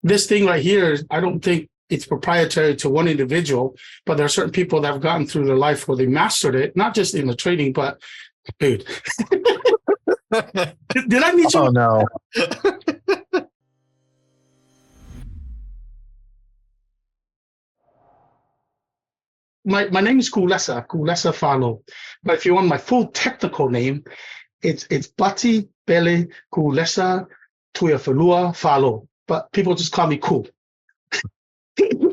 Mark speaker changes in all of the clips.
Speaker 1: this thing right here, I don't think it's proprietary to one individual, but there are certain people that have gotten through their life where they mastered it, not just in the trading, but dude. Did I meet you?
Speaker 2: Oh, no.
Speaker 1: My name is Kulesa Falo, but if you want my full technical name, it's Bati Bele Kulesa Tuiafalua Falo, but people just call me Cool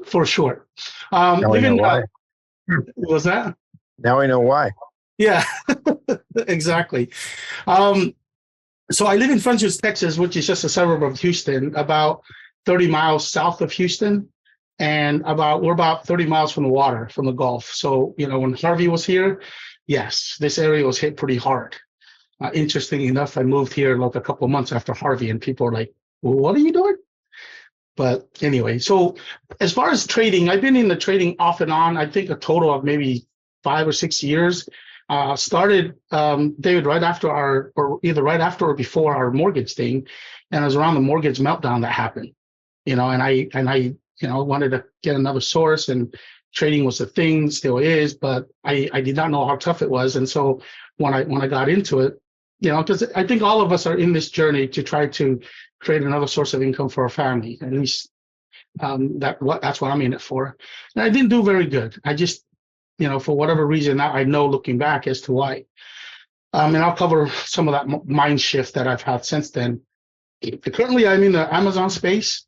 Speaker 1: for short.
Speaker 2: Now I know why.
Speaker 1: Was that?
Speaker 2: Now I know why.
Speaker 1: Yeah, exactly. So I live in Frenchurch, Texas, which is just a suburb of Houston, about 30 miles south of Houston. And we're about 30 miles from the water, from the Gulf. So, when Harvey was here, yes, this area was hit pretty hard. Interestingly enough, I moved here like a couple of months after Harvey, and people are like, well, what are you doing? But anyway, so as far as trading, I've been in the trading off and on, I think a total of maybe 5 or 6 years. Started, David, right after either right after or before our mortgage thing. And it was around the mortgage meltdown that happened, and I wanted to get another source, and trading was the thing, still is, but I did not know how tough it was. And so when I got into it, because I think all of us are in this journey to try to create another source of income for our family. At least that's what I'm in it for. And I didn't do very good. I just, for whatever reason, I know looking back as to why. And I'll cover some of that mind shift that I've had since then. Currently, I'm in the Amazon space.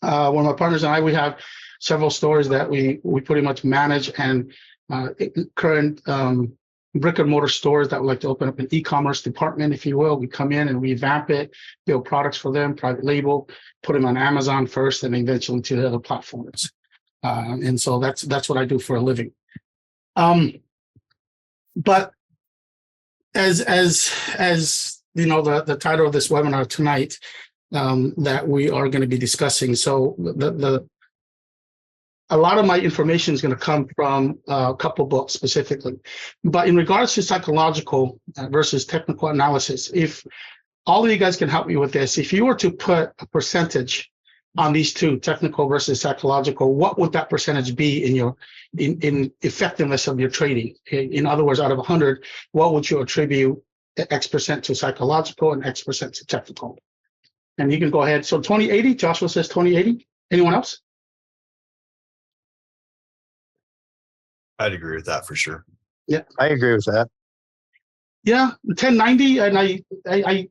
Speaker 1: One of my partners and I, we have several stores that we pretty much manage, and current brick and mortar stores that would like to open up an e-commerce department, if you will. We come in and revamp it, build products for them, private label, put them on Amazon first, and eventually to the other platforms. And so that's what I do for a living. But as the title of this webinar tonight, that we are going to be discussing. So a lot of my information is going to come from a couple books specifically. But in regards to psychological versus technical analysis, if all of you guys can help me with this, if you were to put a percentage on these two, technical versus psychological, what would that percentage be in effectiveness of your trading? In other words, out of 100, what would you attribute X% to psychological and X% to technical? And you can go ahead. So 2080, Joshua says 2080. Anyone else?
Speaker 3: I'd agree with that for sure.
Speaker 1: Yeah,
Speaker 2: I agree with that.
Speaker 1: Yeah, 1090 and I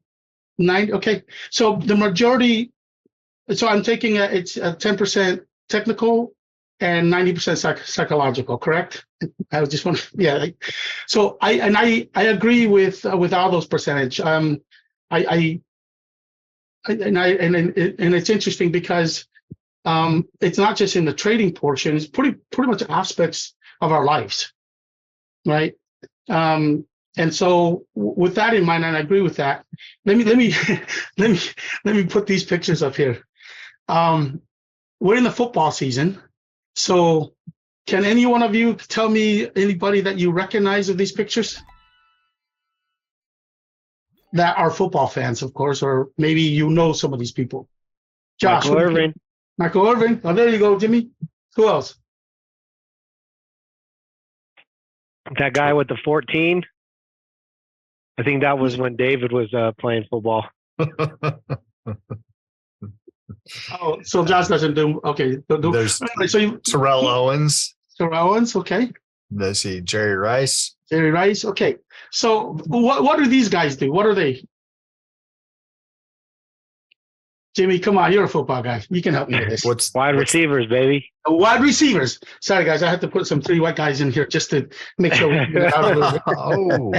Speaker 1: 90. Okay, so the majority. So I'm taking it's 10% technical and 90% psychological. Correct? I was just wondering. Yeah. So I agree with all those percentage. And it's interesting because it's not just in the trading portion; it's pretty much aspects of our lives, right? And so with that in mind, and I agree with that. Let me put these pictures up here. We're in the football season, so can any one of you tell me anybody that you recognize of these pictures? That are football fans, of course, or maybe some of these people. Josh,
Speaker 4: Michael Irvin.
Speaker 1: Michael Irvin. Oh, there you go, Jimmy. Who else?
Speaker 4: That guy with the 14. I think that was when David was playing football.
Speaker 1: Oh, so Josh doesn't do. Okay.
Speaker 3: There's Terrell Owens.
Speaker 1: Terrell Owens, okay.
Speaker 3: Let's see, Jerry Rice.
Speaker 1: Jerry Rice, okay. So what do these guys do? What are they? Jimmy, come on, you're a football guy. You can help me with this.
Speaker 4: Wide receivers, baby.
Speaker 1: Wide receivers. Sorry, guys, I had to put some 3 white guys in here just to make sure we can get it out a little bit.
Speaker 3: Oh.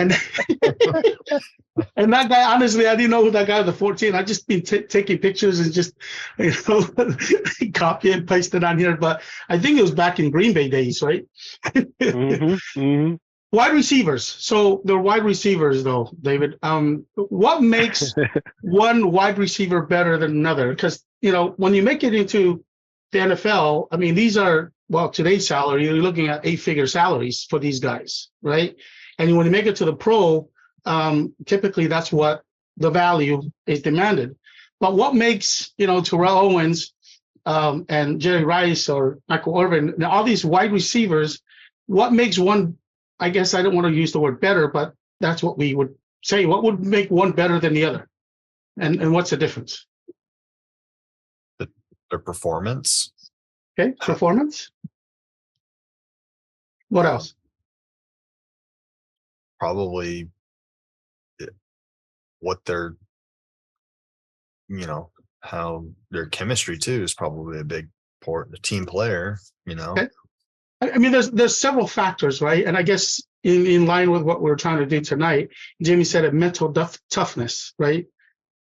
Speaker 1: And that guy, honestly, I didn't know who that guy with the 14. I just been taking pictures and just copy and paste it on here. But I think it was back in Green Bay days, right? Wide receivers. So they're wide receivers, though, David. What makes one wide receiver better than another? Because, when you make it into the NFL, I mean, these are, today's salary, you're looking at 8-figure salaries for these guys, right? And when you make it to the pro, typically that's what the value is demanded. But what makes, Terrell Owens and Jerry Rice or Michael Irvin, now all these wide receivers, what makes one, I guess I don't want to use the word better, but that's what we would say. What would make one better than the other? And what's the difference?
Speaker 3: Their performance.
Speaker 1: Okay, performance. What else?
Speaker 3: Probably what their, how their chemistry too is probably a big part. The team player,
Speaker 1: Okay. I mean, there's several factors, right? And I guess in line with what we're trying to do tonight, Jamie said a mental toughness, right?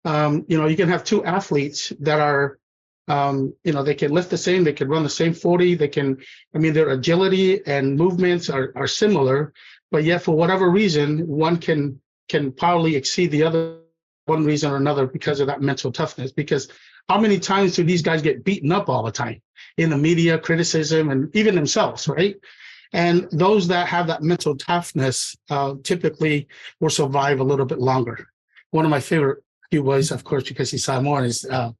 Speaker 1: You can have two athletes that are, they can lift the same, they can run the same 40, their agility and movements are similar, but yet for whatever reason, one can probably exceed the other, one reason or another, because of that mental toughness. Because how many times do these guys get beaten up all the time in the media, criticism, and even themselves, right? And those that have that mental toughness typically will survive a little bit longer. One of my favorite boys, of course, because he's Samoan, is Tua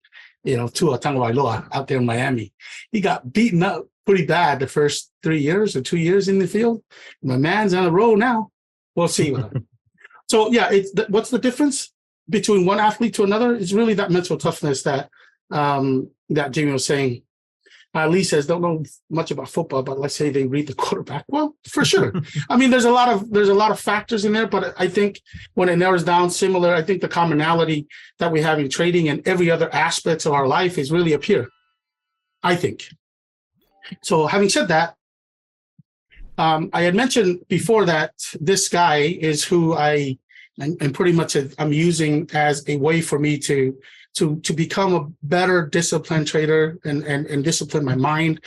Speaker 1: Tagovailoa out there in Miami. He got beaten up pretty bad the first 3 years or 2 years in the field. My man's on the road now. We'll see with him. So yeah, what's the difference between one athlete to another? It's really that mental toughness that that Jamie was saying. Lee says, don't know much about football, but let's say they read the quarterback. Well, for sure. I mean, there's a lot of factors in there, but I think when it narrows down similar, I think the commonality that we have in trading and every other aspect of our life is really up here, I think. So having said that, I had mentioned before that this guy is who I'm pretty much I'm using as a way for me to become a better disciplined trader and discipline my mind.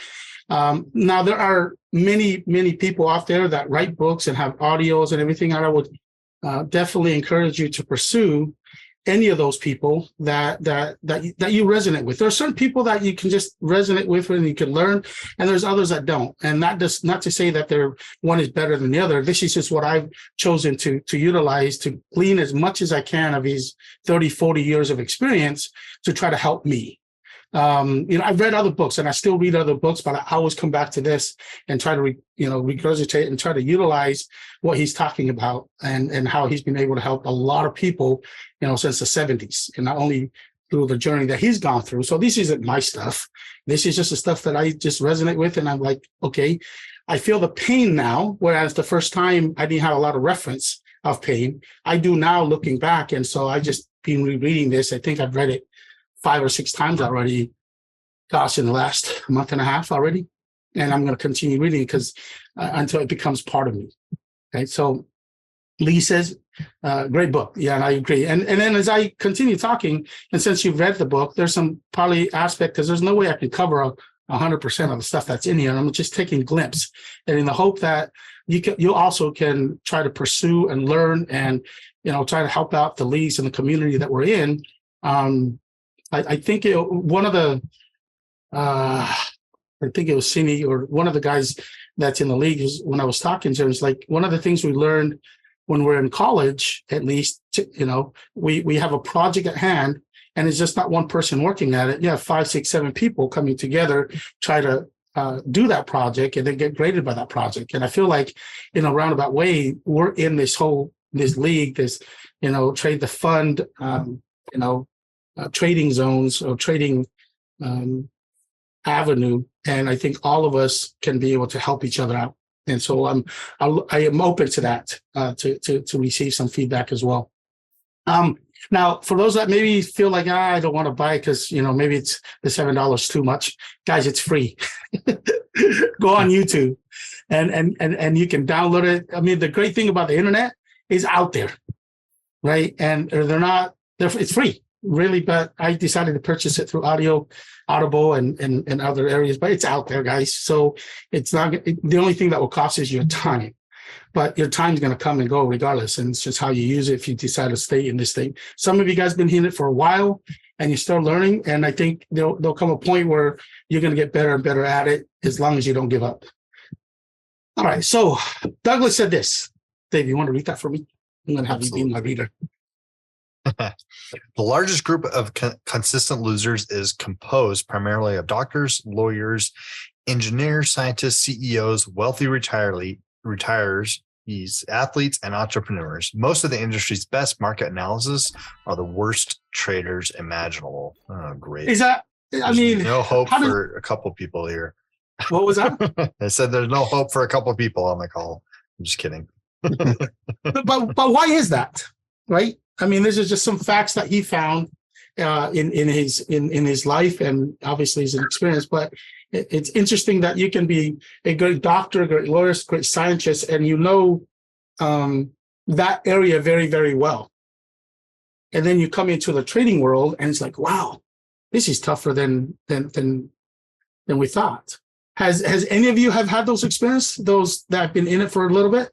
Speaker 1: Now, there are many people out there that write books and have audios and everything, and I would definitely encourage you to pursue any of those people that you resonate with. There are certain people that you can just resonate with and you can learn, and there's others that don't. And that does not to say that one is better than the other. This is just what I've chosen to utilize to glean as much as I can of these 30, 40 years of experience to try to help me. I've read other books and I still read other books, but I always come back to this and try to regurgitate and try to utilize what he's talking about and how he's been able to help a lot of people, since the 70s, and not only through the journey that he's gone through. So this isn't my stuff. This is just the stuff that I just resonate with. And I'm like, okay, I feel the pain now, whereas the first time I didn't have a lot of reference of pain. I do now looking back. And so I just been rereading this. I think I've read it 5 or 6 times already, in the last month and a half already. And I'm going to continue reading because until it becomes part of me. Okay. So Lee says, great book. Yeah, and I agree. And then as I continue talking, and since you've read the book, there's some probably aspect, because there's no way I can cover 100% of the stuff that's in here. And I'm just taking a glimpse, and in the hope that you also can try to pursue and learn and, try to help out the leagues and the community that we're in. I think one of the, I think it was Sini or one of the guys that's in the league, is when I was talking to him, it's like one of the things we learned when we're in college, at least, we have a project at hand, and it's just not one person working at it. You have 5, 6, 7 people coming together, try to do that project, and then get graded by that project. And I feel like in a roundabout way, we're in this league, this, trade the fund, trading zones or trading avenue. And I think all of us can be able to help each other out. And so I am open to that, to receive some feedback as well. Now, for those that maybe feel like, I don't want to buy because, maybe it's the $7 too much, guys, it's free. Go on YouTube and you can download it. I mean, the great thing about the internet is out there, right? And it's free, really. But I decided to purchase it through Audible and other areas, but it's out there, guys. So it's not, the only thing that will cost is your time, but your time is going to come and go regardless. And it's just how you use it if you decide to stay in this thing. Some of you guys been in it for a while and you're still learning. And I think there'll come a point where you're going to get better and better at it as long as you don't give up. All right. So Douglas said this. Dave, you want to read that for me? I'm going to have you be my reader.
Speaker 3: The largest group of consistent losers is composed primarily of doctors, lawyers, engineers, scientists, CEOs, wealthy retirees, athletes, and entrepreneurs. Most of the industry's best market analysis are the worst traders imaginable. Oh, great.
Speaker 1: Is that, I
Speaker 3: There's
Speaker 1: mean,
Speaker 3: no hope
Speaker 1: how does-
Speaker 3: for a couple people here.
Speaker 1: what was that?
Speaker 3: I said there's no hope for a couple people on the call. I'm just kidding.
Speaker 1: but why is that, right? I mean, this is just some facts that he found in his life, and obviously his experience. But it's interesting that you can be a great doctor, a great lawyer, great scientist, and you know that area very, very well. And then you come into the trading world, and it's like, wow, this is tougher than we thought. Has any of you have had those experiences? Those that have been in it for a little bit?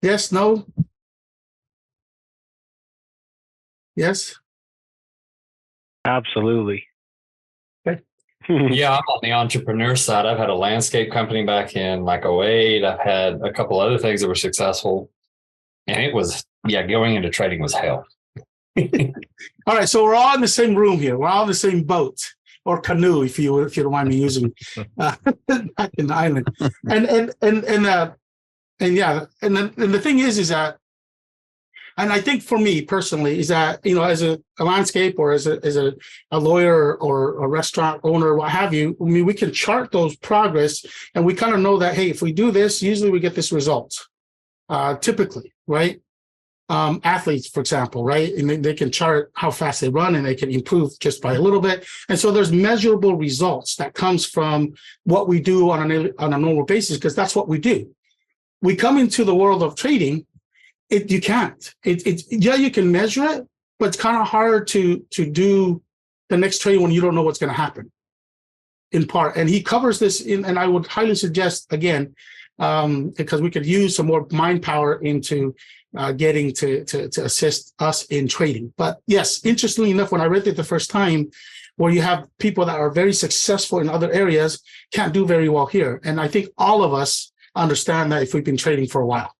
Speaker 1: Yes, no? Yes?
Speaker 4: Absolutely.
Speaker 5: Yeah, I'm on the entrepreneur side. I've had a landscape company back in like '08. I've had a couple other things that were successful. And it was, going into trading was hell.
Speaker 1: All right, so we're all in the same room here. We're all in the same boat or canoe, if you don't mind me using back in the island. And the thing is that, and I think for me personally is that, as a landscape or as a lawyer or a restaurant owner, what have you, I mean, we can chart those progress, and we kind of know that, hey, if we do this, usually we get this result, typically, right? Athletes, for example, right? And they can chart how fast they run, and they can improve just by a little bit. And so there's measurable results that comes from what we do on a normal basis, because that's what we do. We come into the world of trading, you can't. You can measure it, but it's kind of hard to do the next trade when you don't know what's going to happen, in part. And he covers this and I would highly suggest, again, because we could use some more mind power into getting to assist us in trading. But yes, interestingly enough, when I read it the first time, where you have people that are very successful in other areas can't do very well here. And I think all of us understand that if we've been trading for a while.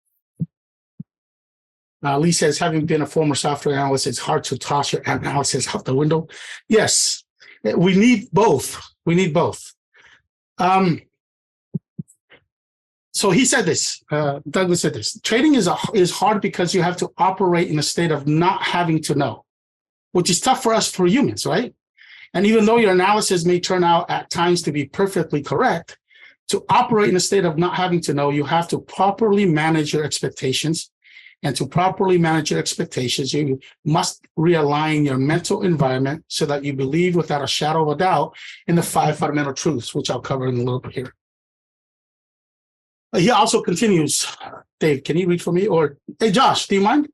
Speaker 1: Lee says, having been a former software analyst, it's hard to toss your analysis out the window. Yes, we need both. We need both. So he said this, Douglas said this, trading is hard because you have to operate in a state of not having to know, which is tough for us for humans, right? And even though your analysis may turn out at times to be perfectly correct, to operate in a state of not having to know, you have to properly manage your expectations. And to properly manage your expectations, you must realign your mental environment so that you believe without a shadow of a doubt in the 5 fundamental truths, which I'll cover in a little bit here. He also continues, Dave, can you read for me? Or, hey, Josh, do you mind?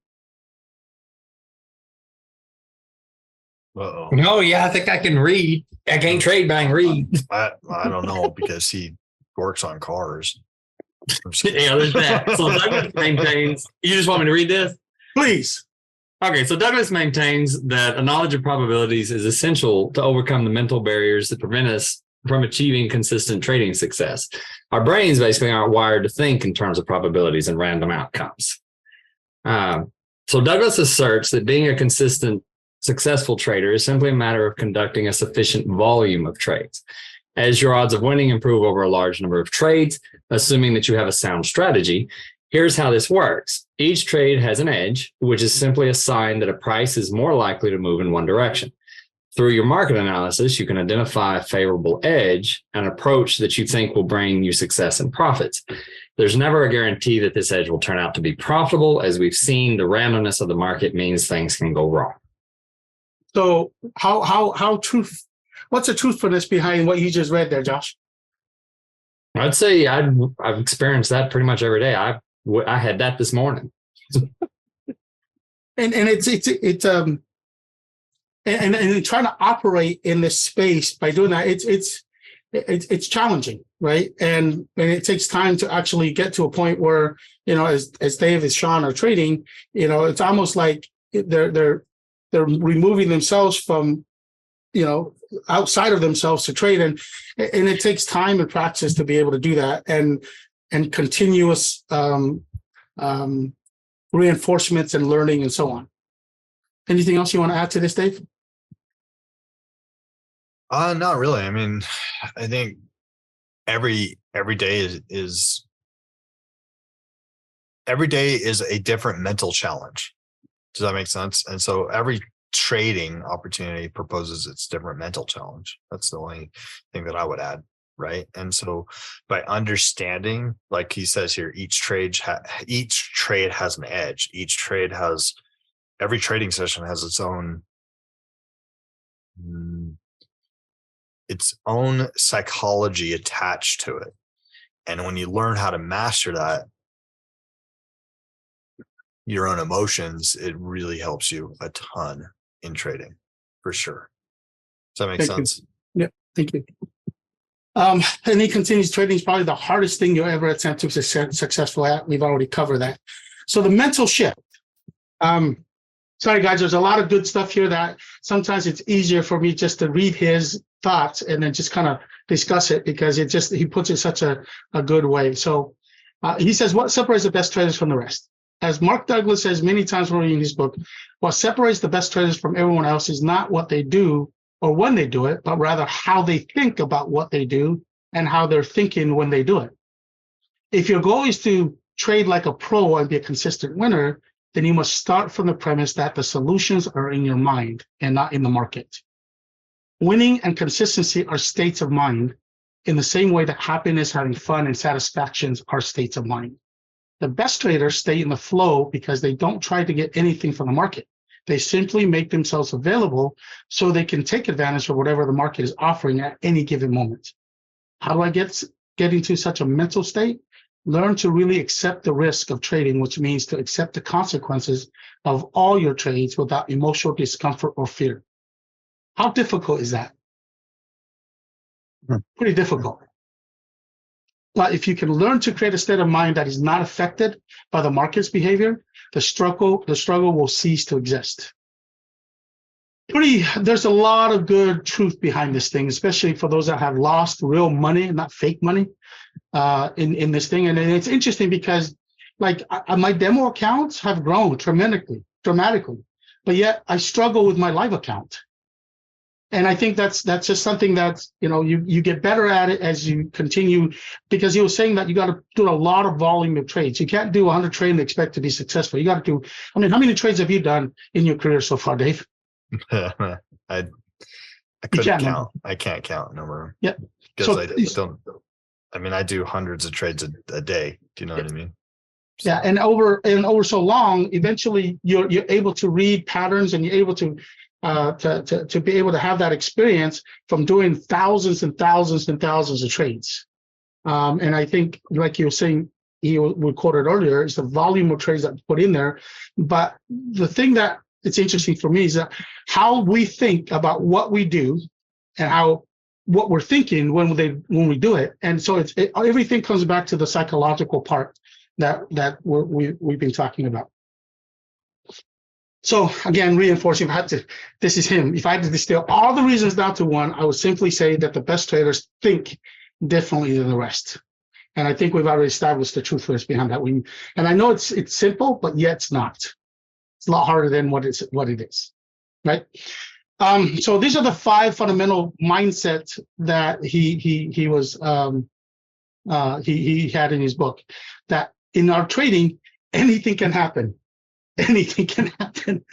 Speaker 3: Uh-oh.
Speaker 5: No, I think I can read. I can't trade, but I can read.
Speaker 3: I don't know, because he works on cars.
Speaker 5: Yeah, there's that. So Douglas maintains, you just want me to read this?
Speaker 1: Please.
Speaker 5: Okay, so Douglas maintains that a knowledge of probabilities is essential to overcome the mental barriers that prevent us from achieving consistent trading success. Our brains basically aren't wired to think in terms of probabilities and random outcomes. So Douglas asserts that being a consistent, successful trader is simply a matter of conducting a sufficient volume of trades. As your odds of winning improve over a large number of trades, assuming that you have a sound strategy, here's how this works. Each trade has an edge, which is simply a sign that a price is more likely to move in one direction. Through your market analysis, you can identify a favorable edge, an approach that you think will bring you success and profits. There's never a guarantee that this edge will turn out to be profitable. As we've seen, the randomness of the market means things can go wrong.
Speaker 1: So what's the truthfulness behind what you just read there, Josh?
Speaker 5: I'd say I've experienced that pretty much every day. I had that this morning.
Speaker 1: And trying to operate in this space by doing that, it's challenging, right? And it takes time to actually get to a point where, as Dave and Sean are trading, it's almost like they're removing themselves from, outside of themselves to trade, and it takes time and practice to be able to do that, and continuous reinforcements and learning and so on. Anything else you want to add to this, Dave?
Speaker 3: Not really. I mean, I think every day is every day is a different mental challenge. Does that make sense? And so every trading opportunity proposes its different mental challenge. That's the only thing that I would add, right? And so by understanding, like he says here, each trade has an edge. Every trading session has its own psychology attached to it. And when you learn how to master that, your own emotions, it really helps you a ton in trading, for sure. Does that make sense?
Speaker 1: Yeah, thank you. And he continues, trading is probably the hardest thing you'll ever attempt to be successful at. We've already covered that. So the mental shift. Sorry, guys, there's a lot of good stuff here that sometimes it's easier for me just to read his thoughts and then just kind of discuss it, because he puts it such a good way. So he says, what separates the best traders from the rest? As Mark Douglas says many times when reading his book, what separates the best traders from everyone else is not what they do or when they do it, but rather how they think about what they do and how they're thinking when they do it. If your goal is to trade like a pro and be a consistent winner, then you must start from the premise that the solutions are in your mind and not in the market. Winning and consistency are states of mind in the same way that happiness, having fun, and satisfactions are states of mind. The best traders stay in the flow because they don't try to get anything from the market. They simply make themselves available so they can take advantage of whatever the market is offering at any given moment. How do I get into such a mental state? Learn to really accept the risk of trading, which means to accept the consequences of all your trades without emotional discomfort or fear. How difficult is that? Pretty difficult. But if you can learn to create a state of mind that is not affected by the market's behavior, the struggle will cease to exist. There's a lot of good truth behind this thing, especially for those that have lost real money, not fake money, in this thing. And it's interesting because, like, my demo accounts have grown dramatically, but yet I struggle with my live account. And I think that's just something that's, you get better at it as you continue, because he was saying that you got to do a lot of volume of trades. You can't do 100 trades and expect to be successful. You got to do, how many trades have you done in your career so far, Dave?
Speaker 3: I couldn't count. I can't count number.
Speaker 1: Yeah.
Speaker 3: Because I do hundreds of trades a day. Do you know what I mean? So.
Speaker 1: Yeah. And over so long, eventually you're able to read patterns, and you're able to be able to have that experience from doing thousands and thousands and thousands of trades. And I think, like you were saying, we quoted earlier, is the volume of trades that put in there. But the thing that it's interesting for me is that how we think about what we do and what we're thinking when we do it. And so everything comes back to the psychological part that we've been talking about. So again, reinforcing, this is him. If I had to distill all the reasons down to one, I would simply say that the best traders think differently than the rest. And I think we've already established the truthfulness behind that. And I know it's simple, but yet it's not. It's a lot harder than what it is, right? So these are the 5 fundamental mindsets that he had in his book. That in our trading, anything can happen. Anything can happen,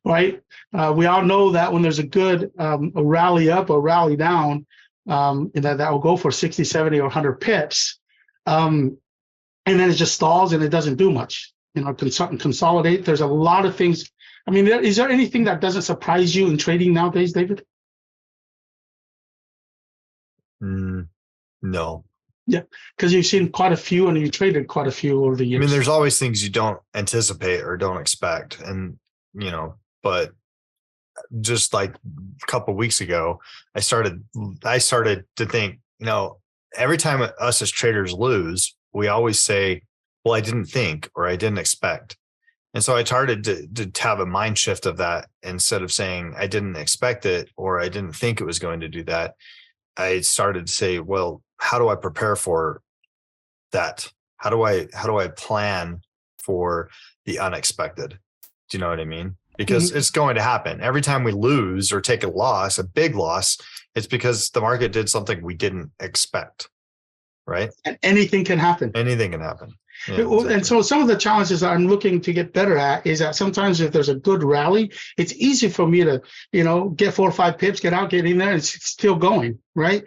Speaker 1: right? We all know that when there's a good a rally up or rally down, that will go for 60, 70, or 100 pips, and then it just stalls and it doesn't do much. Consolidate. There's a lot of things. I mean, is there anything that doesn't surprise you in trading nowadays, David?
Speaker 3: No.
Speaker 1: Yeah, because you've seen quite a few and you traded quite a few over the years.
Speaker 3: I mean, there's always things you don't anticipate or don't expect. And, but just like a couple of weeks ago, I started to think, every time us as traders lose, we always say, well, I didn't think, or I didn't expect. And so I started to have a mind shift of that. Instead of saying I didn't expect it, or I didn't think it was going to do that, I started to say, well, how do I prepare for that? How do I plan for the unexpected? Do you know what I mean? because it's going to happen. Every time we lose or take a loss, a big loss, it's because the market did something we didn't expect, right?
Speaker 1: And anything can happen.
Speaker 3: Anything can happen. Yeah,
Speaker 1: And so some of the challenges that I'm looking to get better at is that sometimes if there's a good rally, it's easy for me to, get 4 or 5 pips, get out, get in there, and it's still going, right?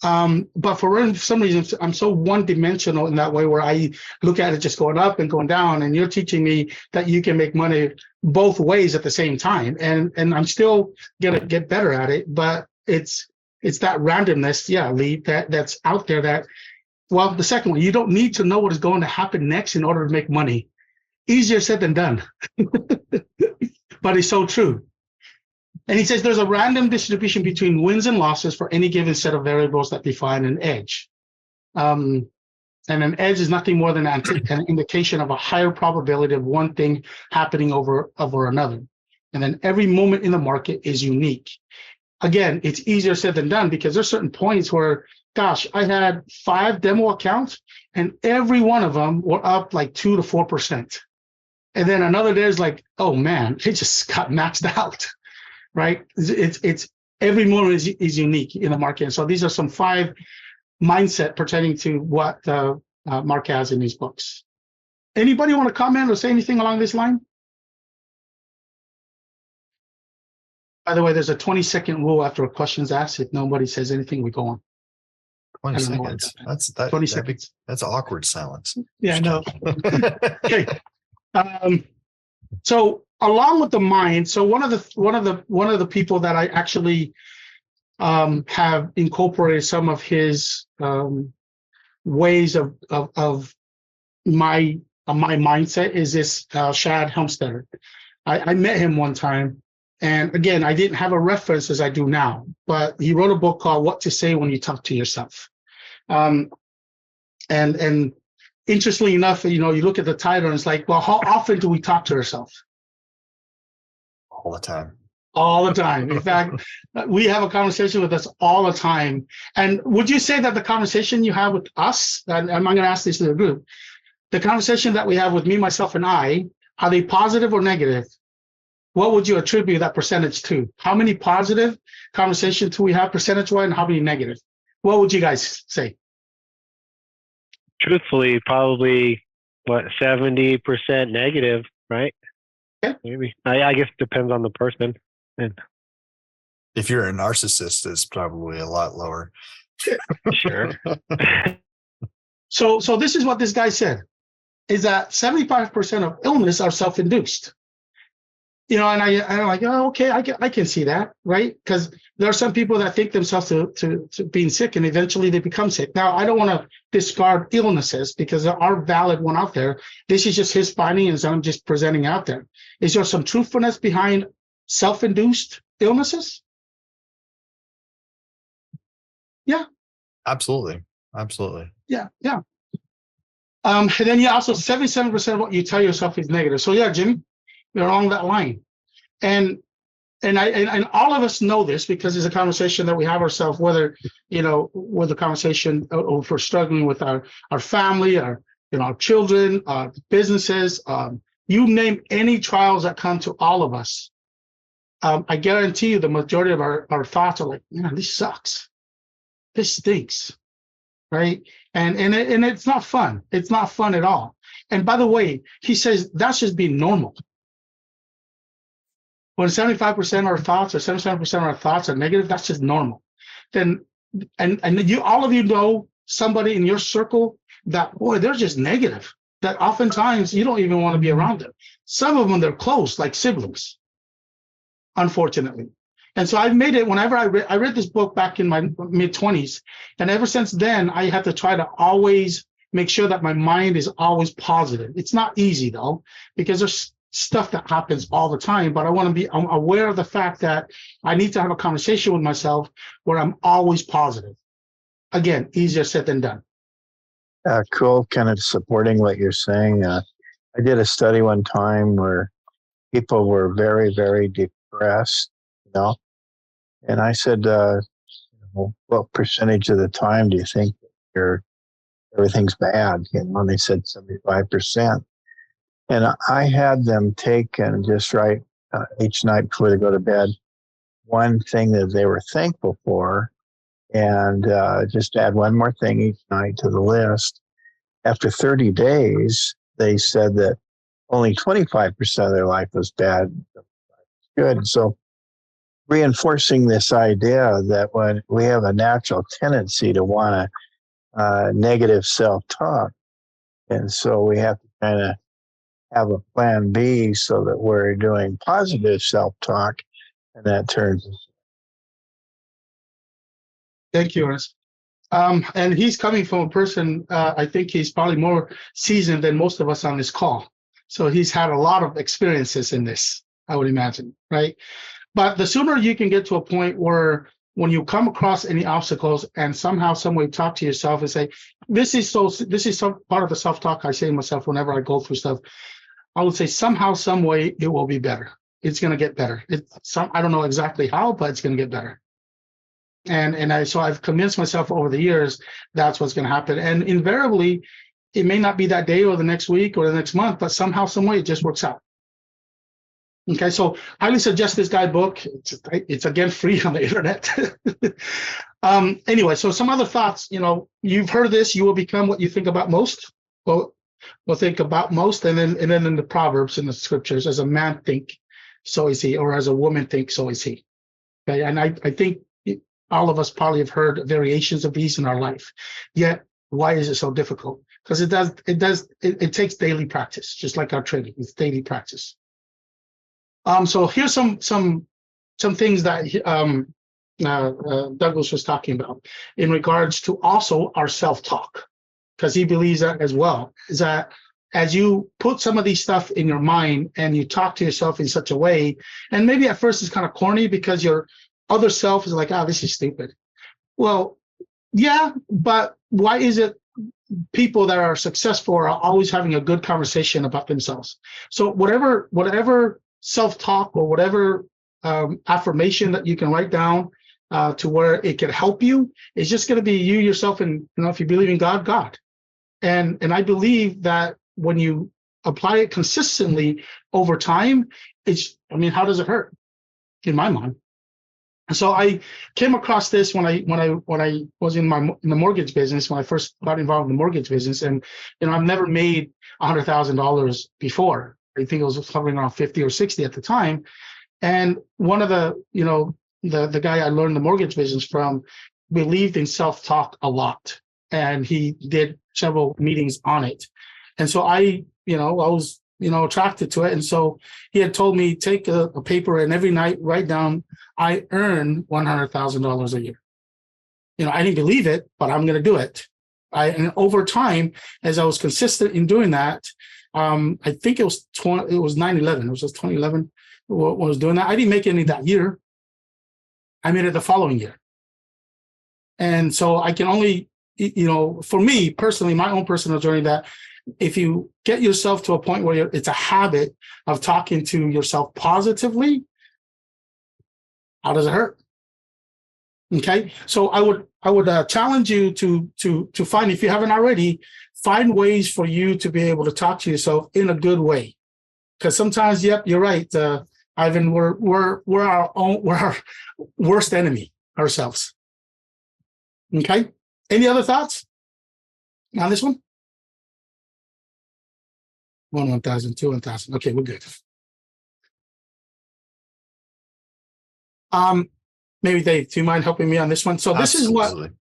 Speaker 1: But for some reason, I'm so one-dimensional in that way where I look at it just going up and going down, and you're teaching me that you can make money both ways at the same time. And I'm still gonna get better at it, but it's that randomness, Lee, that's out there that, well, the second one, you don't need to know what is going to happen next in order to make money. Easier said than done. But it's so true. And he says there's a random distribution between wins and losses for any given set of variables that define an edge. And an edge is nothing more than an indication of a higher probability of one thing happening over another. And then every moment in the market is unique. Again, it's easier said than done because there's certain points where, gosh, I had 5 demo accounts and every one of them were up like 2 to 4%. And then another day is like, oh man, it just got maxed out. Right? It's every moment is unique in the market. And so these are some 5 mindset pertaining to what Mark has in these books. Anybody want to comment or say anything along this line? By the way, there's a 20-second rule after a question's asked. If nobody says anything, we go on.
Speaker 3: 20 seconds. That's
Speaker 1: 20 seconds.
Speaker 3: That's awkward silence.
Speaker 1: Yeah, I know. Okay. So along with the mind, so one of the people that I actually have incorporated some of his ways of my mindset is this Shad Helmstetter. I met him one time, and again, I didn't have a reference as I do now, but he wrote a book called What to Say When You Talk to Yourself. And interestingly enough, you look at the title and it's like, well, how often do we talk to ourselves?
Speaker 3: All the time.
Speaker 1: All the time. In fact, we have a conversation with us all the time. And would you say that the conversation you have with us, and I'm going to ask this to the group, the conversation that we have with me, myself, and I, are they positive or negative? What would you attribute that percentage to? How many positive conversations do we have percentage-wise and how many negative? What would you guys say?
Speaker 4: Truthfully, probably, 70% negative, right?
Speaker 1: Yeah.
Speaker 4: Maybe. I guess it depends on the person. And
Speaker 3: If you're a narcissist, it's probably a lot lower.
Speaker 4: sure.
Speaker 1: So this is what this guy said, is that 75% of illness are self-induced. And I'm like, oh, okay, I can see that, right? Because there are some people that think themselves to being sick and eventually they become sick. Now, I don't want to discard illnesses because there are valid one out there. This is just his finding and so I'm just presenting out there. Is there some truthfulness behind self-induced illnesses? Yeah.
Speaker 3: Absolutely.
Speaker 1: Yeah. And then also 77% of what you tell yourself is negative. So yeah, Jimmy, you're along that line. And all of us know this because it's a conversation that we have ourselves, whether, with a conversation or if we're struggling with our family, our children, businesses, you name any trials that come to all of us. I guarantee you the majority of our thoughts are like, man, this sucks. This stinks. Right. And it's not fun. It's not fun at all. And by the way, he says that's just being normal. When 75% of our thoughts or 77% of our thoughts are negative, that's just normal. Then, and you, all of you know somebody in your circle that, boy, they're just negative, that oftentimes you don't even want to be around them. Some of them, they're close, like siblings, unfortunately. And so I've made it, whenever I read this book back in my mid-20s, and ever since then, I have to try to always make sure that my mind is always positive. It's not easy, though, because there's stuff that happens all the time, but I'm aware of the fact that I need to have a conversation with myself where I'm always positive. Again, easier said than done.
Speaker 2: Cool, kind of supporting what you're saying. I did a study one time where people were very, very depressed, and I said, what percentage of the time do you think everything's bad? And they said 75%. And I had them take and just write each night before they go to bed, one thing that they were thankful for, and just add one more thing each night to the list. After 30 days, they said that only 25% of their life was bad, good. So reinforcing this idea that when we have a natural tendency to want a negative self-talk, and so we have to kind of have a plan B so that we're doing positive self-talk, and that turns.
Speaker 1: Thank you, Ernest. And he's coming from a person, I think he's probably more seasoned than most of us on this call. So he's had a lot of experiences in this, I would imagine, right? But the sooner you can get to a point where when you come across any obstacles and somehow, some way talk to yourself and say, this is some part of the self-talk I say to myself whenever I go through stuff, I would say somehow, some way it will be better. It's going to get better. I don't know exactly how, but it's going to get better. So I've convinced myself over the years that's what's going to happen. And invariably, it may not be that day or the next week or the next month, but somehow, some way it just works out. Okay, so I highly suggest this guide book. It's again free on the internet. Anyway, so some other thoughts. You've heard this. You will become what you think about most. Well, think about most, and then in the Proverbs in the scriptures, as a man think, so is he, or as a woman think, so is he. Okay, and I think all of us probably have heard variations of these in our life. Yet, why is it so difficult? Because it takes daily practice, just like our trading. It's daily practice. So here's some things that Douglas was talking about in regards to also our self-talk, because he believes that as well, is that as you put some of these stuff in your mind and you talk to yourself in such a way, and maybe at first it's kind of corny because your other self is like, this is stupid. Well, yeah, but why is it people that are successful are always having a good conversation about themselves? So whatever self-talk or whatever affirmation that you can write down to where it can help you, is just going to be you yourself, and if you believe in God. And I believe that when you apply it consistently over time, how does it hurt? In my mind. So I came across this when I was in the mortgage business, when I first got involved in the mortgage business, and I've never made $100,000 before. I think it was hovering around 50 or 60 at the time. And one of the guy I learned the mortgage business from believed in self-talk a lot, and he did several meetings on it. And so I was attracted to it. And so he had told me, take a paper and every night write down, I earn $100,000 a year. I didn't believe it, but I'm going to do it. And over time, as I was consistent in doing that, I think it was 9/11. It was just 2011 when I was doing that. I didn't make any that year. I made it the following year. And so I can only, for me personally, my own personal journey, that if you get yourself to a point where it's a habit of talking to yourself positively, how does it hurt? Okay, so I would challenge you to find, if you haven't already, find ways for you to be able to talk to yourself in a good way. Because sometimes, yep, you're right, Ivan. We're our worst enemy ourselves. Okay. Any other thoughts on this one? 1,000, 2,000. Okay, we're good. Maybe Dave, do you mind helping me on this one? So this
Speaker 3: Absolutely.
Speaker 1: is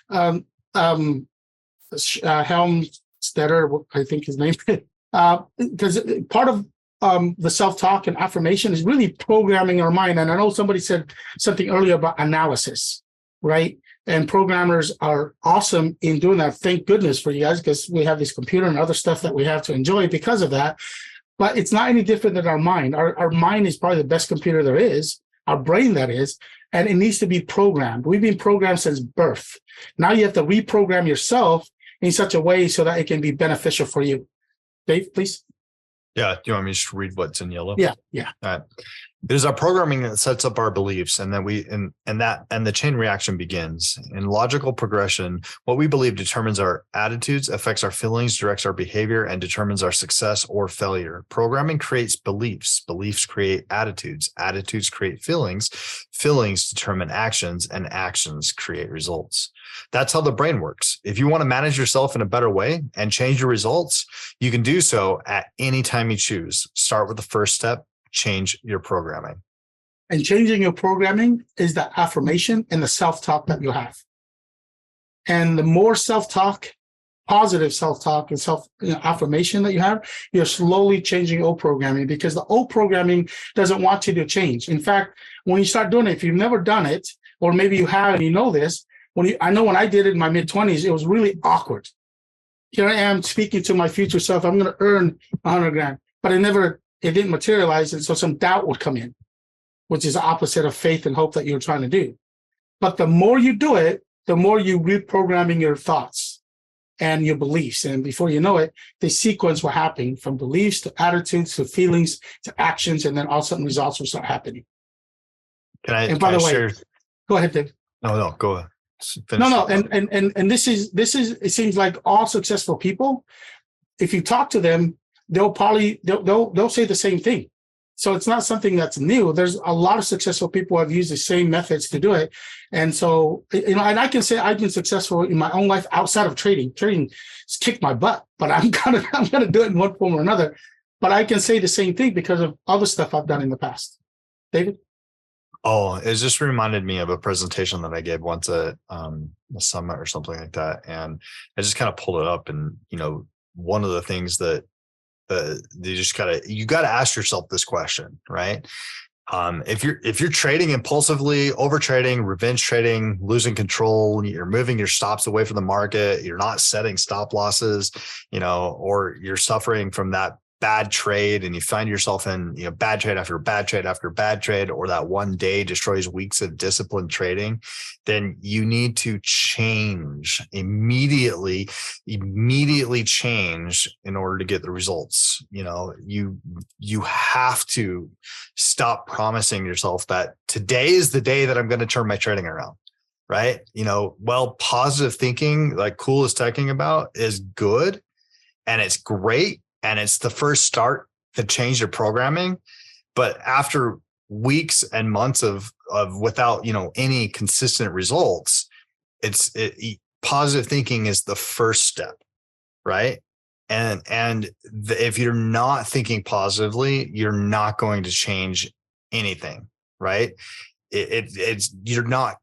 Speaker 1: what Helmstetter, I think his name, because part of the self-talk and affirmation is really programming our mind. And I know somebody said something earlier about analysis, right? And programmers are awesome in doing that. Thank goodness for you guys, because we have this computer and other stuff that we have to enjoy because of that. But it's not any different than our mind. Our mind is probably the best computer there is, our brain that is, and it needs to be programmed. We've been programmed since birth. Now you have to reprogram yourself in such a way so that it can be beneficial for you. Dave, please.
Speaker 3: Yeah. Do you want me to just read what's in yellow?
Speaker 1: Yeah.
Speaker 3: All right. It is our programming that sets up our beliefs, and then the chain reaction begins. In logical progression, what we believe determines our attitudes, affects our feelings, directs our behavior, and determines our success or failure. Programming creates beliefs. Beliefs create attitudes. Attitudes create feelings. Feelings determine actions, and actions create results. That's how the brain works. If you want to manage yourself in a better way and change your results, you can do so at any time you choose. Start with the first step. Change your programming.
Speaker 1: And changing your programming is the affirmation and the self-talk that you have. And the more self-talk, positive self-talk and affirmation that you have, you're slowly changing old programming, because the old programming doesn't want you to change. In fact, when you start doing it, if you've never done it, or maybe you have and you know this, I know when I did it in my mid-20s, it was really awkward. Here I am speaking to my future self, I'm going to earn 100 grand, but it didn't materialize. And so some doubt would come in, which is the opposite of faith and hope that you're trying to do. But the more you do it, the more you reprogramming your thoughts and your beliefs. And before you know it, the sequence will happen from beliefs to attitudes to feelings to actions. And then all of a sudden results will start happening. And by the way, go ahead, Dave.
Speaker 3: No, go ahead.
Speaker 1: No. And this is, it seems like all successful people, if you talk to them, they'll say the same thing. So it's not something that's new. There's a lot of successful people who have used the same methods to do it. And so, and I can say I've been successful in my own life outside of trading. Trading has kicked my butt, but I'm gonna do it in one form or another. But I can say the same thing because of other stuff I've done in the past. David?
Speaker 3: Oh, it just reminded me of a presentation that I gave once at a summit or something like that. And I just kind of pulled it up, and one of the things that you gotta ask yourself this question, right? If you're trading impulsively, over trading, revenge trading, losing control, you're moving your stops away from the market, you're not setting stop losses, or you're suffering from that bad trade, and you find yourself in bad trade after bad trade after bad trade, or that one day destroys weeks of disciplined trading, then you need to change immediately change in order to get the results. You have to stop promising yourself that today is the day that I'm going to turn my trading around, right? Positive thinking, like Cool is talking about, is good and it's great. And it's the first start to change your programming. But after weeks and months of without, any consistent results, positive thinking is the first step, right? And if you're not thinking positively, you're not going to change anything, right? You're not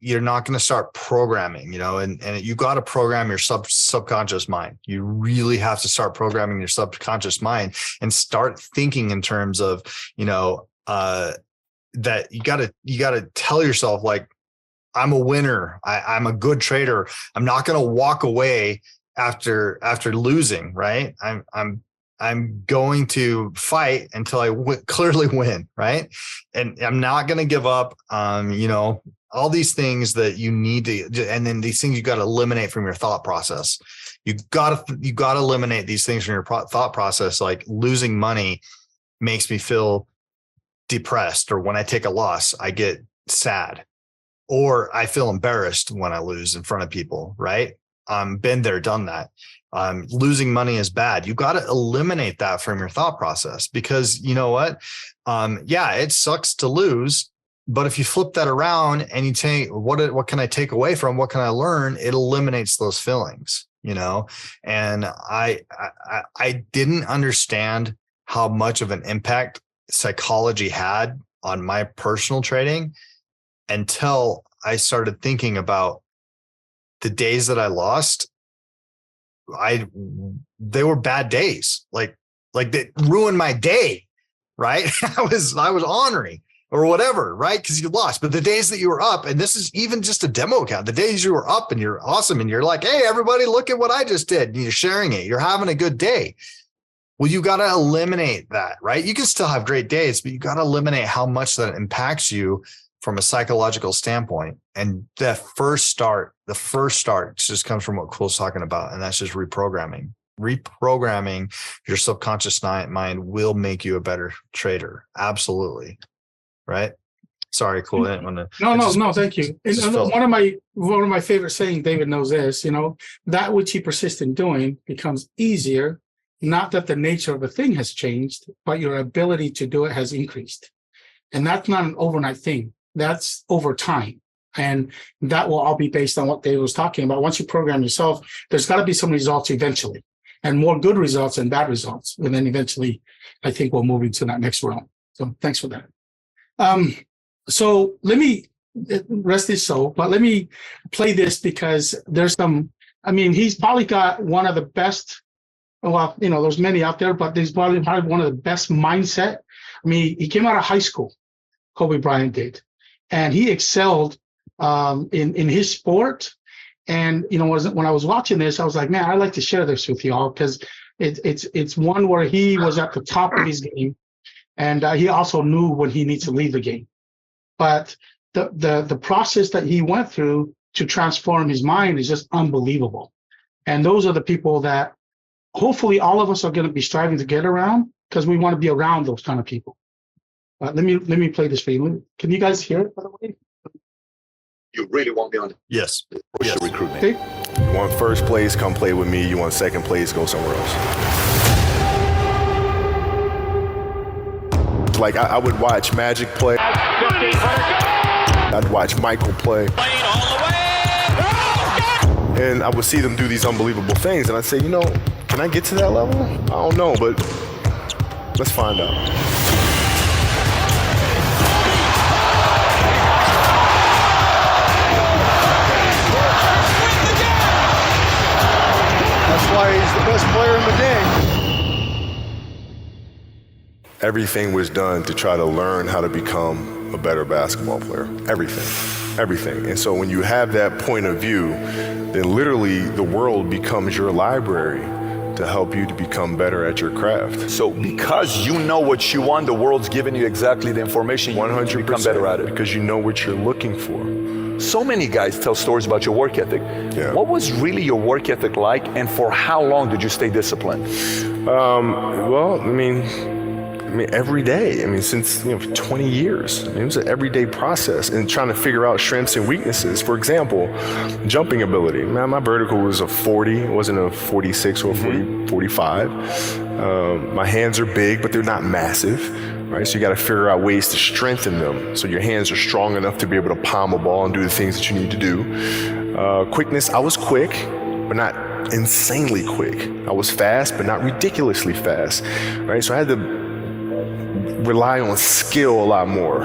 Speaker 3: going to start programming, and you got to program your subconscious mind. You really have to start programming your subconscious mind and start thinking in terms of, that you got to tell yourself, like, I'm a winner. I'm a good trader. I'm not going to walk away after losing, right? I'm going to fight until I clearly win, right? And I'm not going to give up. All these things that you need to, and then these things you got to eliminate from your thought process. You got to eliminate these things from your thought process. Like, losing money makes me feel depressed, or when I take a loss, I get sad, or I feel embarrassed when I lose in front of people, right? Been there, done that. Losing money is bad. You got to eliminate that from your thought process, because you know what? It sucks to lose, but if you flip that around and you take, what can I take away from? What can I learn? It eliminates those feelings, and I didn't understand how much of an impact psychology had on my personal trading until I started thinking about the days that I lost. They were bad days, like they ruined my day, right? I was ornery or whatever, right? Because you lost. But the days that you were up, and this is even just a demo account, the days you were up and you're awesome and you're like, hey, everybody, look at what I just did. And you're sharing it. You're having a good day. Well, you got to eliminate that, right? You can still have great days, but you got to eliminate how much that impacts you from a psychological standpoint. And the first start just comes from what Cool's talking about, and that's just reprogramming. reprogramming your subconscious mind will make you a better trader. Absolutely. Right. Sorry, cool. I didn't want to.
Speaker 1: No, thank you. And one of my favorite saying, David knows this, that which he persists in doing becomes easier. Not that the nature of a thing has changed, but your ability to do it has increased. And that's not an overnight thing. That's over time. And that will all be based on what David was talking about. Once you program yourself, there's got to be some results eventually, and more good results than bad results. And then eventually, I think we'll move into that next realm. So thanks for that. So let me rest his soul, but let me play this because there's he's probably got one of the best, well, there's many out there, but there's probably one of the best mindset. He came out of high school, Kobe Bryant did, and he excelled in his sport. And when I was watching this, I was like, man, I'd like to share this with y'all because it's one where he was at the top of his game, and he also knew when he needs to leave the game. But the process that he went through to transform his mind is just unbelievable. And those are the people that hopefully all of us are going to be striving to get around, because we want to be around those kind of people. Let me play this for you. Can you guys hear it, by the way?
Speaker 6: You really want me on?
Speaker 3: Yes.
Speaker 6: Yes. Recruitment.
Speaker 1: Okay.
Speaker 6: You want first place, come play with me. You want second place, go somewhere else. Like I would watch Magic play. I'd watch Michael play. And I would see them do these unbelievable things. And I'd say, can I get to that level? I don't know, but let's find out.
Speaker 2: That's why he's the best player in the game.
Speaker 6: Everything was done to try to learn how to become a better basketball player. Everything. And so when you have that point of view, then literally the world becomes your library to help you to become better at your craft.
Speaker 7: So because you know what you want, the world's giving you exactly the information,
Speaker 6: 100%,
Speaker 7: you become better at it.
Speaker 6: Because you know what you're looking for.
Speaker 7: So many guys tell stories about your work ethic.
Speaker 6: Yeah.
Speaker 7: What was really your work ethic like, and for how long did you stay disciplined?
Speaker 6: Every day. Since 20 years. It was an everyday process, and trying to figure out strengths and weaknesses. For example, jumping ability. My vertical was a 40. It wasn't a 46 or a 45. My hands are big, but they're not massive. Right? So you got to figure out ways to strengthen them so your hands are strong enough to be able to palm a ball and do the things that you need to do. Quickness, I was quick, but not insanely quick. I was fast, but not ridiculously fast. Right? So I had to rely on skill a lot more.